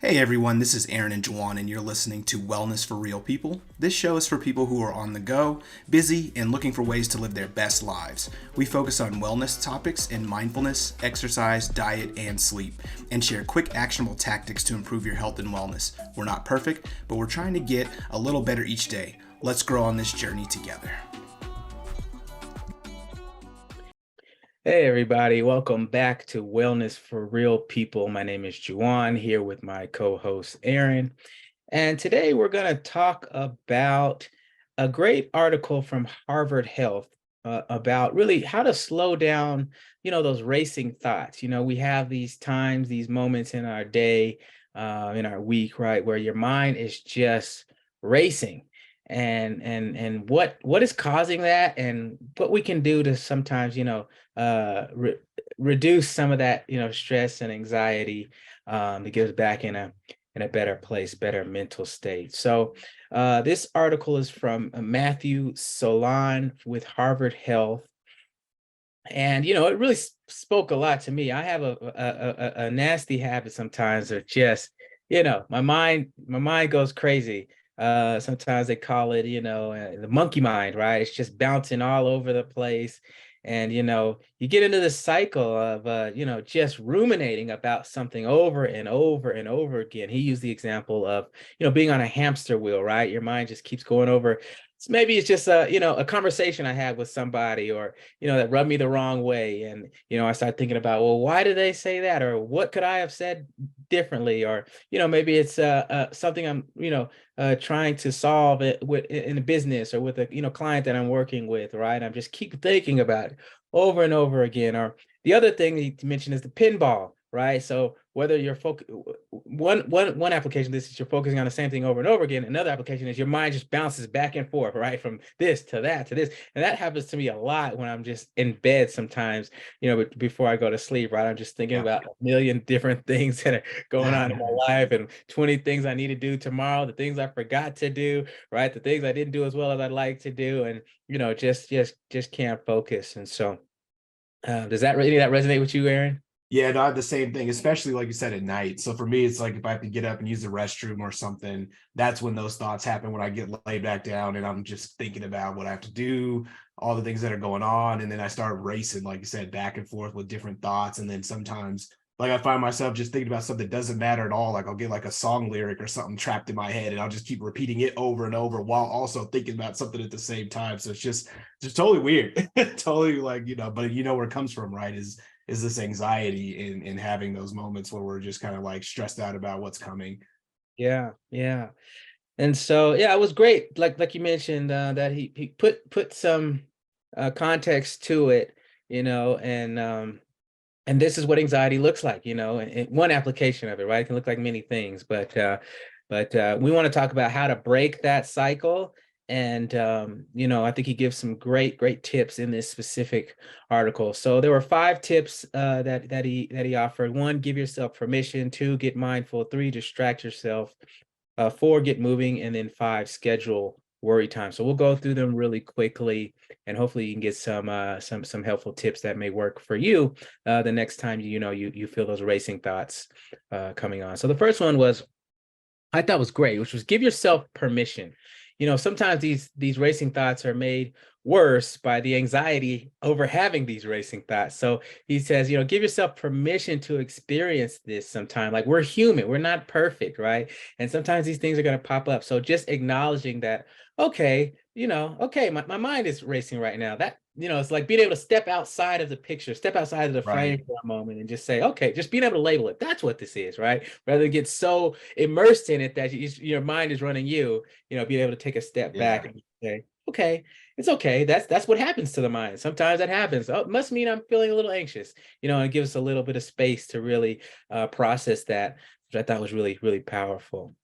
Hey everyone, this is Aaron and Juwan, and you're listening to Wellness for Real People. This show is for people who are on the go, busy, and looking for ways to live their best lives. We focus on wellness topics in mindfulness, exercise, diet, and sleep, and share quick, actionable tactics to improve your health and wellness. We're not perfect, but we're trying to get a little better each day. Let's grow on this journey together. Hey everybody, welcome back to Wellness for Real People. My name is Juwan here with my co-host Aaron. And today we're going to talk about a great article from Harvard Health about really how to slow down, those racing thoughts. We have these times, these moments in our day, in our week, right, where your mind is just racing. And what is causing that, and what we can do to sometimes reduce some of that stress and anxiety, to get us back in a better place, better mental state. So this article is from Matthew Solan with Harvard Health. And it really spoke a lot to me. I have a nasty habit sometimes of just, my mind goes crazy. Sometimes they call it, the monkey mind, right? It's just bouncing all over the place. And you get into the cycle of just ruminating about something over and over and over again. He used the example of being on a hamster wheel, right? Your mind just keeps going over. So maybe it's just a conversation I had with somebody, or that rubbed me the wrong way. And, I started thinking about, well, why did they say that? Or what could I have said differently? Or, maybe it's something I'm, trying to solve it in a business, or with a, client that I'm working with, right? I'm just keep thinking about it over and over again. Or the other thing that you mentioned is the pinball, right? So whether you're one application, this is you're focusing on the same thing over and over again. Another application is your mind just bounces back and forth, right? From this to that to this. And that happens to me a lot when I'm just in bed sometimes, before I go to sleep, right? I'm just thinking about a million different things that are going on in my life, and 20 things I need to do tomorrow, the things I forgot to do, right? The things I didn't do as well as I'd like to do. And, just can't focus. And so does that really that resonate with you, Aaron? Yeah, no, I have the same thing, especially like you said at night. So for me, it's like if I have to get up and use the restroom or something, that's when those thoughts happen, when I get laid back down and I'm just thinking about what I have to do, all the things that are going on. And then I start racing, like you said, back and forth with different thoughts. And then sometimes like I find myself just thinking about something that doesn't matter at all. Like I'll get like a song lyric or something trapped in my head and I'll just keep repeating it over and over while also thinking about something at the same time. So it's just totally weird. Totally like, but where it comes from, right? Is this anxiety in having those moments where we're just kind of like stressed out about what's coming. Yeah, yeah. And so, yeah, it was great. Like you mentioned, that he put some context to it, and this is what anxiety looks like, and one application of it, right? It can look like many things, but we want to talk about how to break that cycle. And I think he gives some great tips in this specific article. So there were 5 tips that he offered. 1, give yourself permission. 2, get mindful. 3, distract yourself. 4, get moving. And then 5, schedule worry time. So we'll go through them really quickly, and hopefully you can get some helpful tips that may work for you the next time you feel those racing thoughts coming on. So the first one was, I thought was great, which was give yourself permission. Sometimes these racing thoughts are made worse by the anxiety over having these racing thoughts. So he says, give yourself permission to experience this sometime. Like, we're human, we're not perfect, right? And sometimes these things are going to pop up. So just acknowledging that, okay, okay, my mind is racing right now. That, it's like being able to step outside of the picture, step outside of the frame Right. for a moment and just say, okay, just being able to label it. That's what this is, right? Rather than get so immersed in it that your mind is running you, being able to take a step back Yeah. and say, okay, it's okay. That's what happens to the mind. Sometimes that happens. Oh, it must mean I'm feeling a little anxious, and give us a little bit of space to really process that, which I thought was really, really powerful.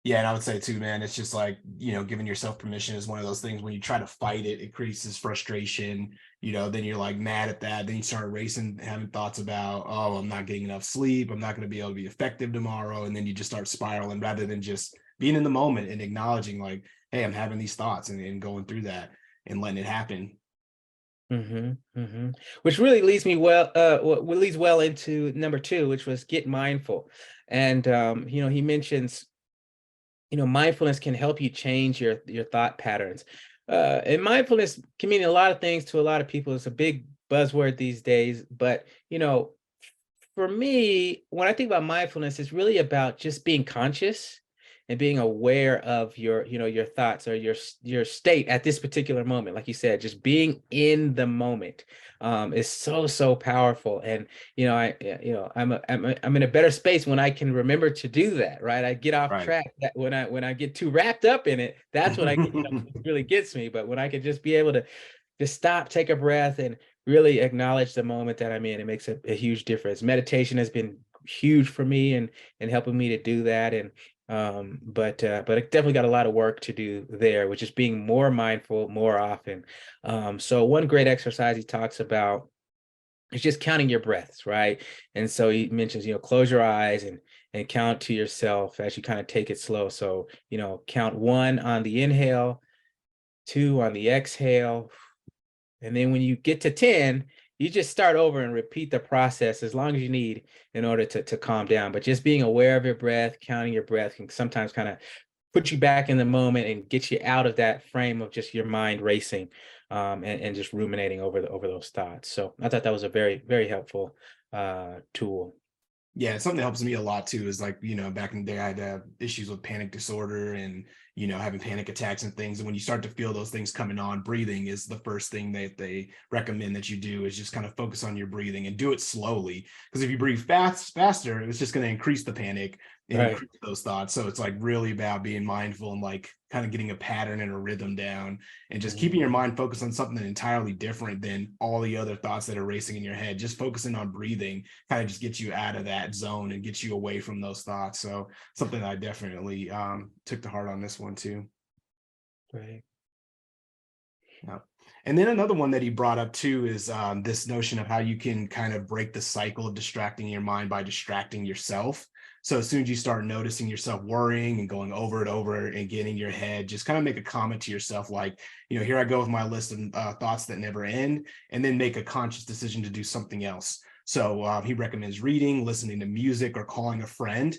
Yeah, and I would say too, man, it's just like, giving yourself permission is one of those things when you try to fight it, it creates this frustration, then you're like mad at that. Then you start racing, having thoughts about, oh, I'm not getting enough sleep. I'm not going to be able to be effective tomorrow. And then you just start spiraling rather than just being in the moment and acknowledging like, hey, I'm having these thoughts and going through that and letting it happen. Which really leads me leads well into number two, which was get mindful. And he mentions, mindfulness can help you change your thought patterns. And mindfulness can mean a lot of things to a lot of people. It's a big buzzword these days, but for me, when I think about mindfulness, it's really about just being conscious and being aware of your thoughts or your state at this particular moment. Like you said, just being in the moment is so powerful. And I'm in a better space when I can remember to do that. Right, I get off Right. track that when I get too wrapped up in it, that's when I get, it really gets me. But when I can just be able to just stop, take a breath, and really acknowledge the moment that I'm in, it makes a huge difference. Meditation has been huge for me and helping me to do that. And but I definitely got a lot of work to do there, which is being more mindful more often. So one great exercise he talks about is just counting your breaths, right? And so he mentions, close your eyes and count to yourself as you kind of take it slow. So, count 1 on the inhale, 2 on the exhale, and then when you get to 10, you just start over and repeat the process as long as you need in order to calm down. But just being aware of your breath, counting your breath can sometimes kind of put you back in the moment and get you out of that frame of just your mind racing and just ruminating over those thoughts. So I thought that was a very, very helpful tool. Yeah, something that helps me a lot too is like, back in the day, I had issues with panic disorder and, having panic attacks and things. And when you start to feel those things coming on, breathing is the first thing that they recommend that you do, is just kind of focus on your breathing and do it slowly. Because if you breathe faster, it's just going to increase the panic and Right. increase those thoughts. So it's like really about being mindful and like kind of getting a pattern and a rhythm down and just keeping your mind focused on something entirely different than all the other thoughts that are racing in your head. Just focusing on breathing kind of just gets you out of that zone and gets you away from those thoughts. So something that I definitely took to heart on this one too. Right. Yeah. And then another one that he brought up too is this notion of how you can kind of break the cycle of distracting your mind by distracting yourself. So as soon as you start noticing yourself worrying and going over it over and getting in your head, just kind of make a comment to yourself like, here I go with my list of thoughts that never end, and then make a conscious decision to do something else. So he recommends reading, listening to music, or calling a friend.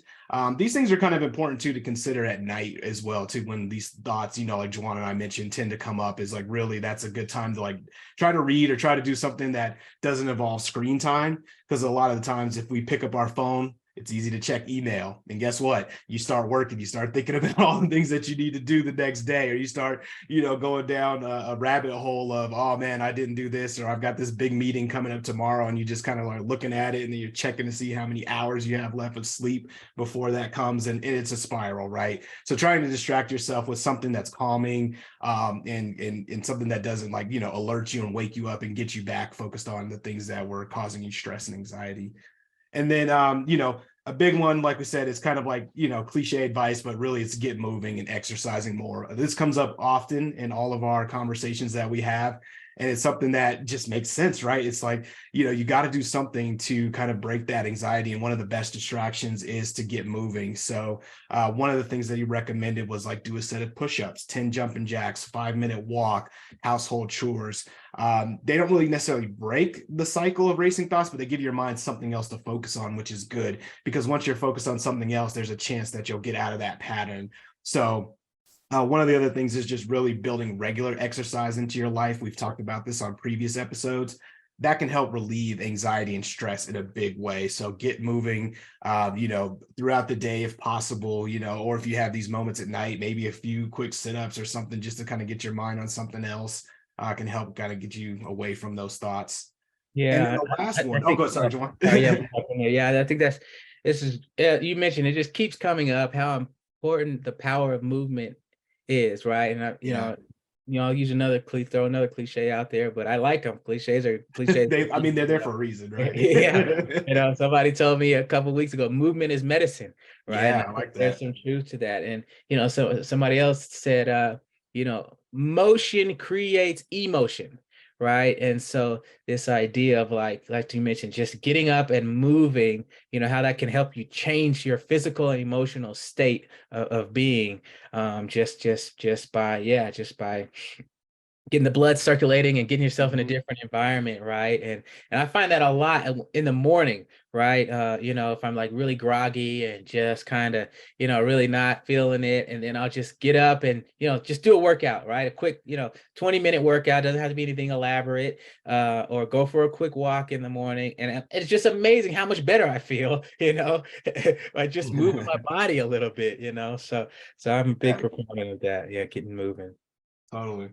These things are kind of important too to consider at night as well too, when these thoughts, like Juwan and I mentioned, tend to come up. Is like really that's a good time to like try to read or try to do something that doesn't involve screen time, because a lot of the times if we pick up our phone, it's easy to check email, and guess what, you start working, you start thinking about all the things that you need to do the next day, or you start going down a rabbit hole of, oh man, I didn't do this, or I've got this big meeting coming up tomorrow, and you just kind of like looking at it, and then you're checking to see how many hours you have left of sleep before that comes, and it's a spiral, right? So trying to distract yourself with something that's calming, and something that doesn't like alert you and wake you up and get you back focused on the things that were causing you stress and anxiety. And then, a big one, like we said, is kind of like, cliche advice, but really it's get moving and exercising more. This comes up often in all of our conversations that we have. And it's something that just makes sense, right? It's like, you got to do something to kind of break that anxiety. And one of the best distractions is to get moving. So one of the things that he recommended was like do a set of push-ups, 10 jumping jacks, 5-minute walk, household chores. They don't really necessarily break the cycle of racing thoughts, but they give your mind something else to focus on, which is good, because once you're focused on something else, there's a chance that you'll get out of that pattern. So one of the other things is just really building regular exercise into your life. We've talked about this on previous episodes. That can help relieve anxiety and stress in a big way. So get moving, throughout the day if possible, or if you have these moments at night, maybe a few quick sit-ups or something just to kind of get your mind on something else can help kind of get you away from those thoughts. And then Yeah, the last I one, oh, think. go, sorry, Juwan. Oh yeah, yeah. I think this is. You mentioned it just keeps coming up how important the power of movement is, right? And Yeah. I'll use throw another cliche out there, but I like them. Cliches are cliches. They're there for a reason, right? Yeah, somebody told me a couple of weeks ago, movement is medicine, right? And Yeah, I I think like there's that. some truth to that. And so somebody else said, motion creates emotion, right? And so this idea of like you mentioned, just getting up and moving, how that can help you change your physical and emotional state of being, just by getting the blood circulating and getting yourself in a Mhm. different environment, right? And I find that a lot in the morning, right? If I'm like really groggy and just kind of, really not feeling it, and then I'll just get up and, just do a workout, right? A quick, 20-minute workout, doesn't have to be anything elaborate, or go for a quick walk in the morning. And it's just amazing how much better I feel, by just moving my body a little bit, so I'm a big Yeah, proponent of that. Yeah, getting moving. totally.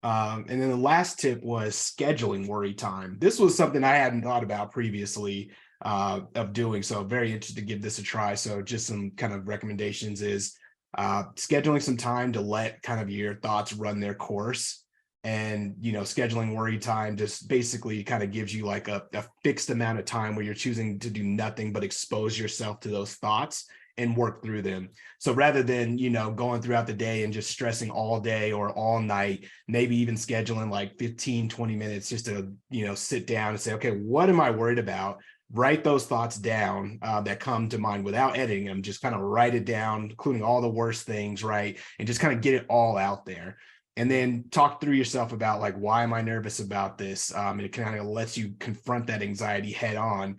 And then the last tip was scheduling worry time. This was something I hadn't thought about previously of doing. So very interested to give this a try. So just some kind of recommendations is scheduling some time to let kind of your thoughts run their course. And scheduling worry time just basically kind of gives you like a fixed amount of time where you're choosing to do nothing but expose yourself to those thoughts and work through them. So rather than, going throughout the day and just stressing all day or all night, maybe even scheduling like 15, 20 minutes just to, sit down and say, okay, what am I worried about? Write those thoughts down that come to mind without editing them. Just kind of write it down, including all the worst things, right? And just kind of get it all out there. And then talk through yourself about like, why am I nervous about this? And it kind of lets you confront that anxiety head on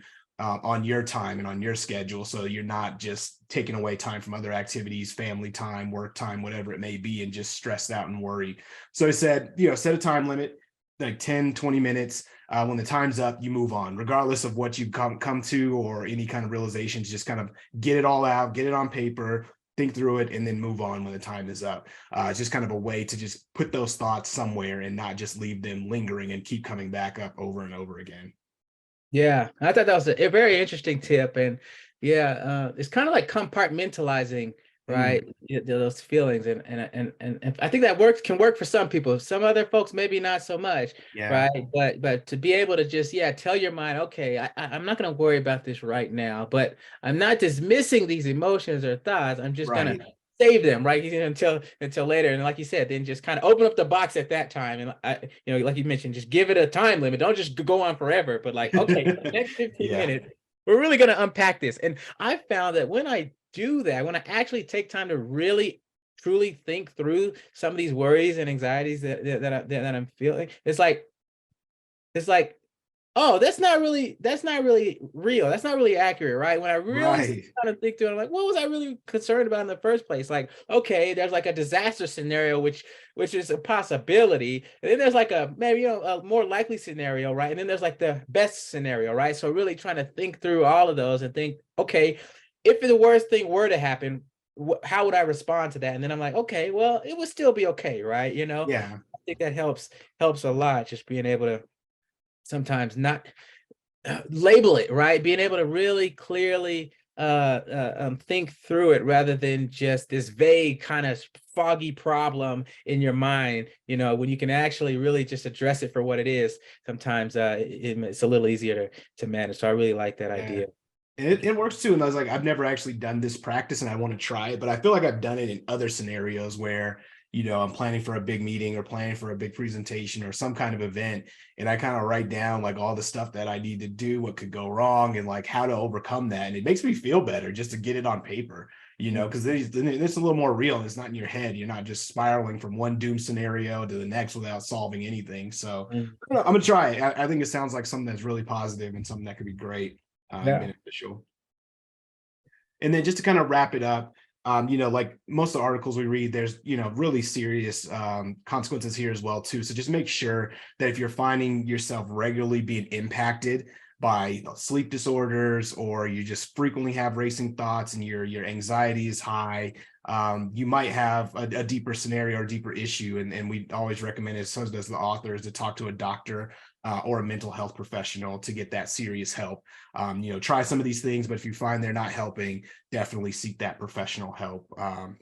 your time and on your schedule. So you're not just taking away time from other activities, family time, work time, whatever it may be, and just stressed out and worried. So I said, set a time limit, like 10, 20 minutes. When the time's up, you move on, regardless of what you come to or any kind of realizations. Just kind of get it all out, get it on paper, think through it, and then move on when the time is up. It's just kind of a way to just put those thoughts somewhere and not just leave them lingering and keep coming back up over and over again. Yeah, I thought that was a very interesting tip. And yeah, it's kind of like compartmentalizing, right? Mm, Those feelings, and I think that can work for some people. Some other folks maybe not so much, yeah, right? But to be able to just, tell your mind, okay, I'm not going to worry about this right now, but I'm not dismissing these emotions or thoughts. I'm just gonna right. save them, right? Until later. And like you said, then just kind of open up the box at that time. And like you mentioned, just give it a time limit. Don't just go on forever, but like, okay, for the next 15 Yeah, minutes, we're really gonna unpack this. And I found that when I do that, when I actually take time to really truly think through some of these worries and anxieties that I'm feeling, it's like, oh, that's not really real. That's not really accurate, right? When I really sit right. down and think through it, I'm like, what was I really concerned about in the first place? Like, okay, there's like a disaster scenario, which is a possibility, and then there's like a maybe a more likely scenario, right? And then there's like the best scenario, right? So really trying to think through all of those and think, okay, if the worst thing were to happen, how would I respond to that? And then I'm like, okay, well, it would still be okay, right? Yeah. I think that helps a lot, just being able to sometimes not label it, right? Being able to really clearly think through it rather than just this vague kind of foggy problem in your mind. When you can actually really just address it for what it is, sometimes it's a little easier to manage. So I really like that Yeah. idea. And it works too. And I was like, I've never actually done this practice and I want to try it, but I feel like I've done it in other scenarios where, I'm planning for a big meeting or planning for a big presentation or some kind of event. And I kind of write down like all the stuff that I need to do, what could go wrong, and like how to overcome that. And it makes me feel better just to get it on paper, because it's a little more real and it's not in your head. You're not just spiraling from one doom scenario to the next without solving anything. So Mhm. I'm gonna try it. I think it sounds like something that's really positive and something that could be great and Yeah. beneficial. And then just to kind of wrap it up, like most of the articles we read, there's, really serious consequences here as well, too. So just make sure that if you're finding yourself regularly being impacted by sleep disorders, or you just frequently have racing thoughts and your anxiety is high, you might have a deeper scenario or deeper issue. And we always recommend it, so does the author, is to talk to a doctor or a mental health professional to get that serious help. Try some of these things, but if you find they're not helping, definitely seek that professional help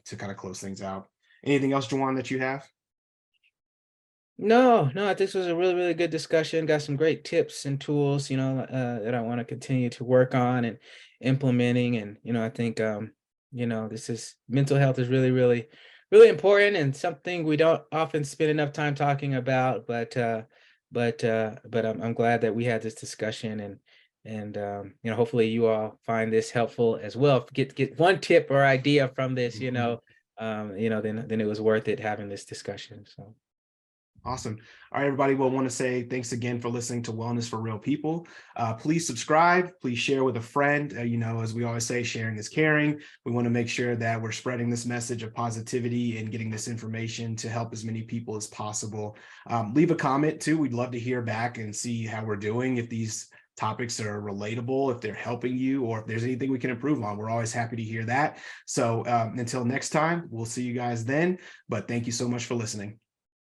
to kind of close things out. Anything else, Juwan, that you have? No, no, this was a really, really good discussion. Got some great tips and tools, that I want to continue to work on and implementing. And, I think, this is mental health is really, really, really important and something we don't often spend enough time talking about. But I'm glad that we had this discussion, and hopefully you all find this helpful as well. Get one tip or idea from this, Mhm. then it was worth it having this discussion. So. Awesome. All right, everybody. Well, I want to say thanks again for listening to Wellness for Real People. Please subscribe. Please share with a friend. As we always say, sharing is caring. We want to make sure that we're spreading this message of positivity and getting this information to help as many people as possible. Leave a comment too. We'd love to hear back and see how we're doing. If these topics are relatable, if they're helping you, or if there's anything we can improve on, we're always happy to hear that. So until next time, we'll see you guys then. But thank you so much for listening.